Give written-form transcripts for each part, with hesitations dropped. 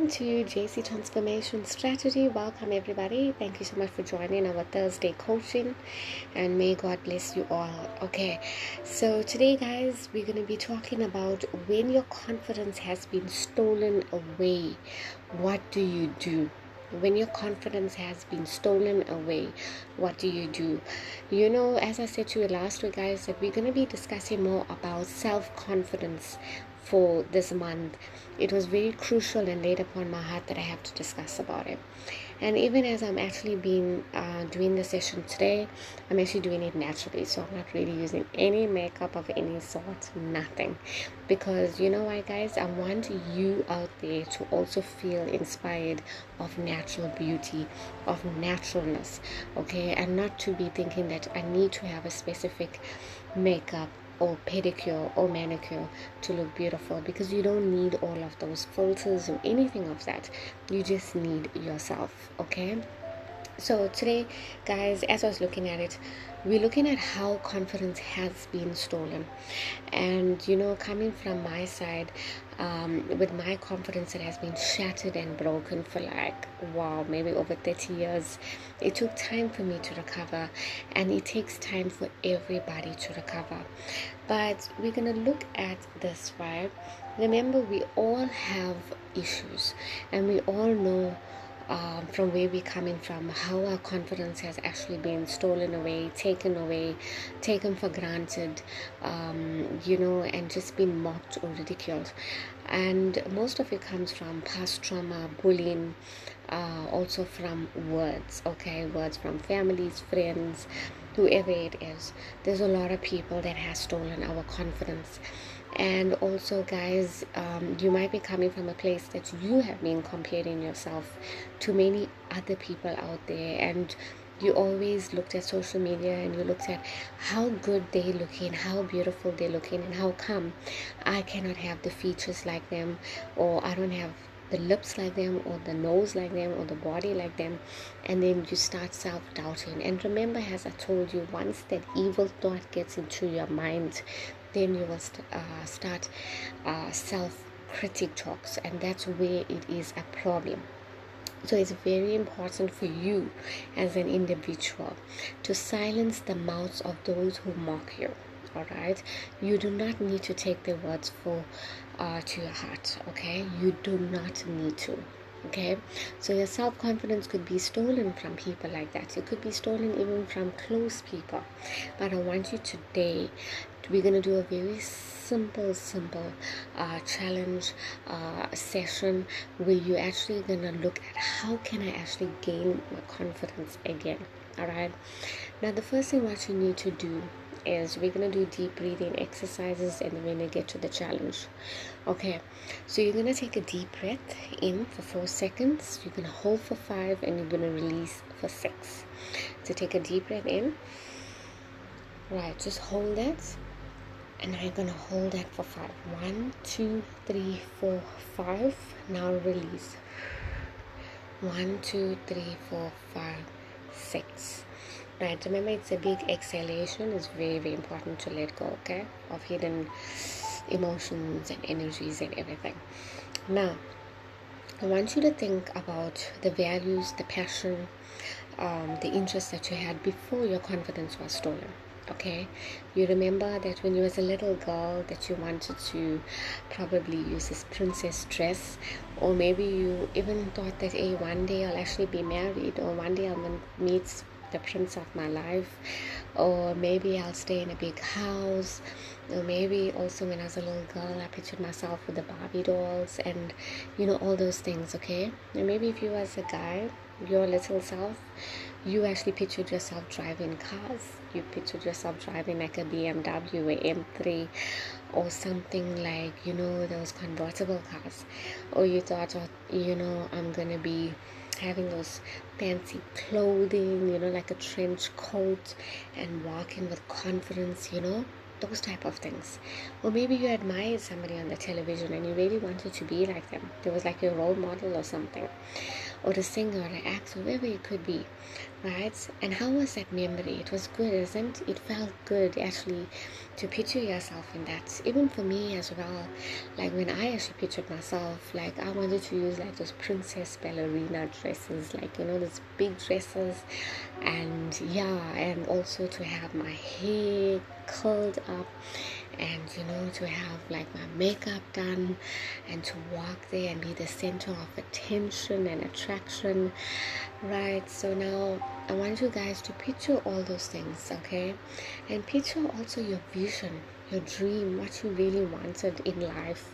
welcome to JesC Transformation Strategy. Welcome, everybody. Thank you so much for joining our Thursday coaching, and may God bless you all. Okay, so today, guys, we're going to be talking about when your confidence has been stolen away. What do you do? When your confidence has been stolen away, what do you do? You know, as I said to you last week, guys, that we're going to be discussing more about self-confidence for this month. It was very crucial and laid upon my heart that I have to discuss about it. And even as I'm actually doing the session today, I'm actually doing it naturally. So I'm not really using any makeup of any sort, nothing. Because you know why, guys? I want you out there to also feel inspired of natural beauty, of naturalness, okay? And not to be thinking that I need to have a specific makeup or pedicure or manicure to look beautiful, because you don't need all of those filters or anything of that. You just need yourself, okay? So today, guys, as I was looking at it, we're looking at how confidence has been stolen. And you know, coming from my side, with my confidence that has been shattered and broken for like, wow, maybe over 30 years, it took time for me to recover, and it takes time for everybody to recover. But we're gonna look at this, right? Remember, we all have issues, and we all know from where we're coming from, how our confidence has actually been stolen away, taken for granted, you know, and just been mocked or ridiculed. And most of it comes from past trauma, bullying, also from words, okay? Words from families, friends, whoever it is. There's a lot of people that has stolen our confidence. And also, guys, you might be coming from a place that you have been comparing yourself to many other people out there, and you always looked at social media and you looked at how good they're looking, how beautiful they're looking, and how come I cannot have the features like them, or I don't have the lips like them, or the nose like them, or the body like them. And then you start self-doubting. And remember, as I told you, once that evil thought gets into your mind, then you will start self-critic talks, and that's where it is a problem. So it's very important for you as an individual to silence the mouths of those who mock you. All right, you do not need to take their words to your heart, okay? You do not need to. Okay, so your self-confidence could be stolen from people like that. It could be stolen even from close people. But I want you today, we're going to do a very simple challenge session where you're actually going to look at how can I actually gain my confidence again. All right, now the first thing what you need to do is we're going to do deep breathing exercises, and then we're going to get to the challenge. Okay, so you're going to take a deep breath in for 4 seconds, you're going to hold for 5, and you're going to release for 6. So take a deep breath in, right, just hold it, and now you're going to hold that for 5. 1, 2, 3, 4, 5. Now release. 1, 2, 3, 4, 5, 6. Right, remember, it's a big exhalation. It's very, very important to let go, okay, of hidden emotions and energies and everything. Now, I want you to think about the values, the passion, the interest that you had before your confidence was stolen. Okay, you remember that when you was a little girl that you wanted to probably use this princess dress, or maybe you even thought that, hey, one day I'll actually be married, or one day I'm going to meet the prince of my life, or maybe I'll stay in a big house, or maybe also when I was a little girl I pictured myself with the Barbie dolls, and you know, all those things. Okay, and maybe if you was a guy, your little self, you actually pictured yourself driving cars. You pictured yourself driving like a BMW, a M3, or something like, you know, those convertible cars. Or you thought, you know, I'm gonna be having those fancy clothing, you know, like a trench coat, and walking with confidence, you know, those type of things. Or maybe you admired somebody on the television and you really wanted to be like them. There was like your role model or something. or to sing or to act or whatever it could be, right? And how was that memory? It was good, isn't it? It felt good actually to picture yourself in that. Even for me as well, like when I actually pictured myself, like I wanted to use like those princess ballerina dresses, like those big dresses, and yeah, and also to have my hair curled up, and to have like my makeup done, and to walk there and be the center of attention and attraction, right? So now I want you guys to picture all those things, okay? And picture also your vision, your dream, what you really wanted in life,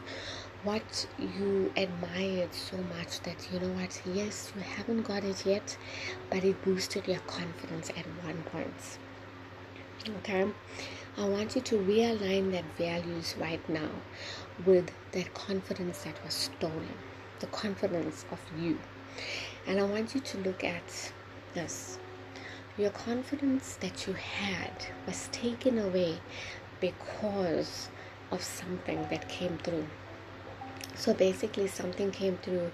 what you admired so much that what, yes, you haven't got it yet, but it boosted your confidence at one point. Okay, I want you to realign that values right now with that confidence that was stolen, the confidence of you. And I want you to look at this. Your confidence that you had was taken away because of something that came through. So basically something came through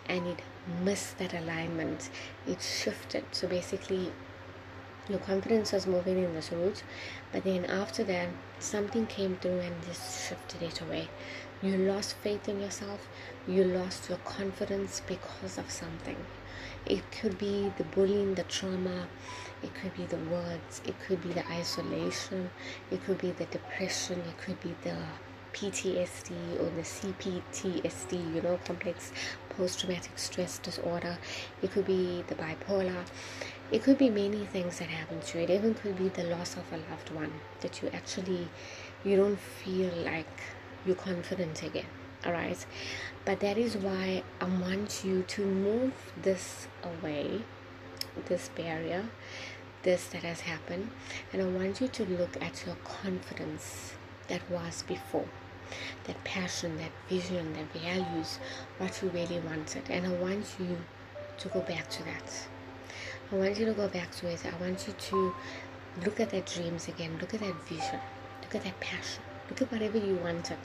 and it missed that alignment. It shifted. So basically your confidence was moving in this route, but then after that something came through and just shifted it away. You lost faith in yourself, you lost your confidence because of something. It could be the bullying, the trauma, it could be the words, it could be the isolation, it could be the depression, it could be the PTSD or the CPTSD, complex post-traumatic stress disorder. It could be the bipolar. It could be many things that happen to you. It even could be the loss of a loved one, that you don't feel like you're confident again. All right, but that is why I want you to move this away, this barrier, this that has happened, and I want you to look at your confidence that was before, that passion, that vision, that values, what you really wanted. And I want you to go back to that. I want you to go back to it. I want you to look at that dreams again, look at that vision, look at that passion, look at whatever you wanted,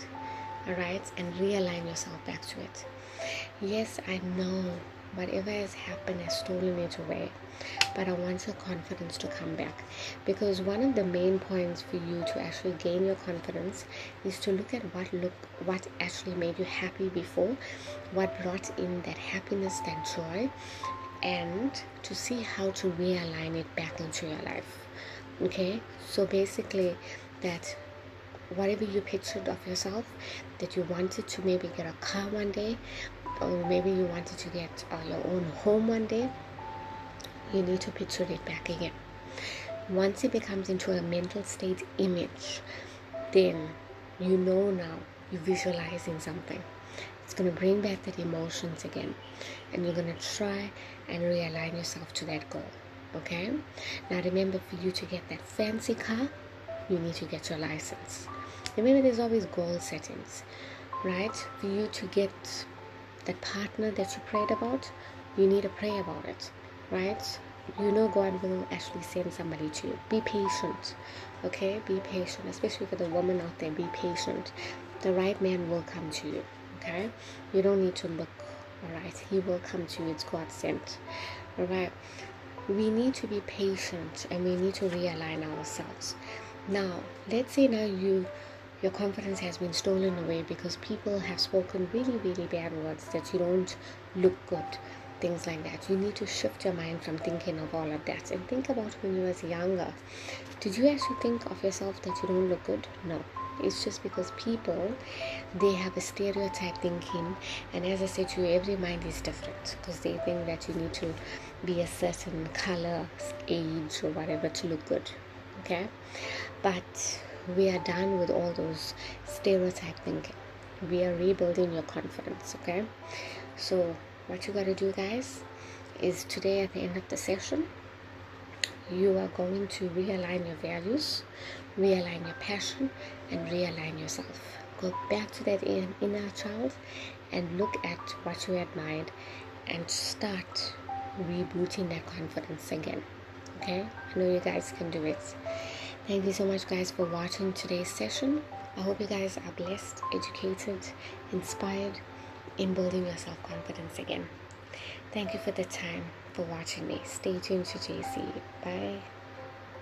all right, and realign yourself back to it. Yes, I know whatever has happened has stolen it away, but I want your confidence to come back, because one of the main points for you to actually gain your confidence is to look at what actually made you happy before, what brought in that happiness, that joy, and to see how to realign it back into your life. Okay, so basically that whatever you pictured of yourself, that you wanted to maybe get a car one day, or maybe you wanted to get your own home one day, you need to picture it back again. Once it becomes into a mental state image, then now you're visualizing something. It's going to bring back that emotions again, and you're going to try and realign yourself to that goal. Okay, now remember, for you to get that fancy car, you need to get your license. Remember, there's always goal settings, right? For you to get that partner that you prayed about, you need to pray about it, right? God will actually send somebody to you. Be patient, okay? Be patient, especially for the woman out there. Be patient. The right man will come to you, okay? You don't need to look, all right? He will come to you. It's God sent, all right? We need to be patient, and we need to realign ourselves. Now, let's say now your confidence has been stolen away because people have spoken really, really bad words, that you don't look good, things like that. You need to shift your mind from thinking of all of that and think about when you was younger. Did you actually think of yourself that you don't look good? No. It's just because people, they have a stereotype thinking, and as I said to you, every mind is different, because they think that you need to be a certain color, age, or whatever to look good. Okay, but we are done with all those stereotype thinking. We are rebuilding your confidence. Okay, so what you got to do, guys, is today at the end of the session, you are going to realign your values, realign your passion, and realign yourself. Go back to that inner child and look at what you admired and start rebooting that confidence again. Okay, I know you guys can do it. Thank you so much, guys, for watching today's session. I hope you guys are blessed, educated, inspired in building your self-confidence again. Thank you for the time for watching me. Stay tuned to JC. Bye.